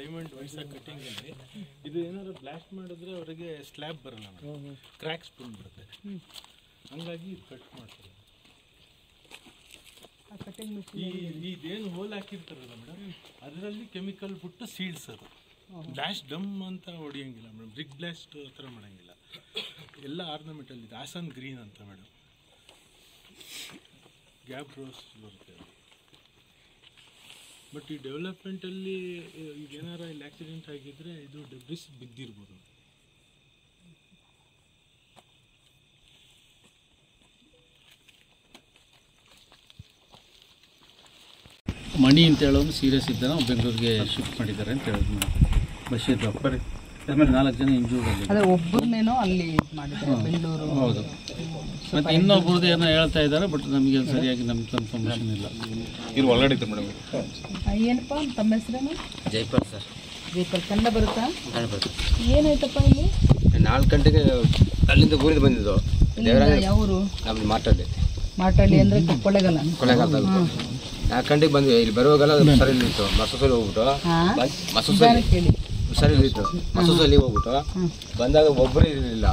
Diamond Visa cutting ಅಲ್ಲಿ ಇದು ಏನಾದ್ರು ಬ್ಲಾಸ್ಟ್ ಮಾಡಿದ್ರೆ ಅವರಿಗೆ ಸ್ಲ್ಯಾಬ್ ಬರಲ್ಲ ಮೇಡಮ್, ಕ್ರ್ಯಾಕ್ಸ್ ಬಂದ್ಬಿಡುತ್ತೆ. ಹಂಗಾಗಿ ಇದು ಕಟ್ ಮಾಡ್ತಾರೆ. ಇದೇನು ಹೋಲ್ ಹಾಕಿರ್ತಾರಲ್ಲ ಮೇಡಮ್, ಅದರಲ್ಲಿ ಕೆಮಿಕಲ್ ಬಿಟ್ಟು ಸೀಡ್ಸ್ ಅದು. ಬ್ಲಾಸ್ಟ್ ಡಮ್ ಅಂತ ಹೊಡಿಯೋಂಗಿಲ್ಲ ಮೇಡಮ್, ಬ್ರಿಕ್ ಬ್ಲಾಸ್ಟ್ ಆ ಥರ ಮಾಡೋಂಗಿಲ್ಲ. ಎಲ್ಲ ಆರ್ನಮೆಂಟಲ್ ಇದೆ. ಆಸನ್ ಗ್ರೀನ್ ಅಂತ ಮೇಡಮ್, ಗ್ಯಾಪ್ ರೋಸ್ ಬರುತ್ತೆ. ಬಟ್ ಈ ಡೆವಲಪ್ಮೆಂಟಲ್ಲಿ ಈಗ ಏನಾರ ಇಲ್ಲಿ ಆಕ್ಸಿಡೆಂಟ್ ಆಗಿದ್ರೆ ಇದು ಡೆಬ್ರಿಸ್ ಬಿದ್ದಿರ್ಬೋದು. ಮಣಿ ಅಂತ ಹೇಳೋನು ಸೀರಿಯಸ್ ಇದ್ದ ನಾವು ಬೆಂಗಳೂರಿಗೆ ಶಿಫ್ಟ್ ಮಾಡಿದ್ದಾರೆ ಅಂತ ಹೇಳಿದ್ವಿ ಮೇಡಮ್. ಬಶೀರ್ ಡಾಕ್ಟರ್ ಆಮೇಲೆ 4 ಜನ ಇಂಜೂರ್ಡ್ ಆಗಿದೆ. ಒಬ್ಬರನ್ನೇನೋ ಅಲ್ಲಿ ಮಾಡಿದ್ದಾರೆ ಬೆಂಗಳೂರು. ಹೌದು, ಮತ್ತು ಇನ್ನೊಬ್ಬರದ್ದು ಏನೋ ಹೇಳ್ತಾ ಇದ್ದಾರೆ, ಬಟ್ ನಮಗೆ ಸರಿಯಾಗಿ ನಮ್ಗೆ ಕನ್ಫರ್ಮೇಷನ್ ಇಲ್ಲ. ಇದು ಒಳಗಡೆ ಇತ್ತು ಮೇಡಮ್. ಏನಪ್ಪ ತಮ್ಮ ಹೆಸರೇನು? ಜೈಪಾಲ್ ಸರ್. ಜೈಪಾಲ್. ಕನ್ನಡ ಬರುತ್ತಾ? ಕನ್ನಡ ಬರುತ್ತೆ. ಏನಾಯ್ತಪ್ಪ ಇಲ್ಲಿ? 4 ಗಂಟೆಗೆ ಅಲ್ಲಿಂದ ಊರಿಂದ ಬಂದಿದ್ದು. ಯಾವರು? ನಮ್ದು ಮಾತಾಡಿ ಅಂದರೆ ಕೊಳ್ಳೇಗಾಲ. 4 ಗಂಟೆಗೆ ಬಂದ್ವಿ. ಇಲ್ಲಿ ಬರುವಾಗೆಲ್ಲ ಹುಷಾರಿಲ್ಲ ಇತ್ತು. ಮಸೂಸಲ್ಲಿ ಹೋಗ್ಬಿಟ್ಟು ಹುಷಾರಿಲ್ಲ ಇತ್ತು. ಮಸೂಸಲ್ಲಿ ಹೋಗ್ಬಿಟ್ಟು ಬಂದಾಗ ಒಬ್ಬರೇ ಇರಲಿಲ್ಲ.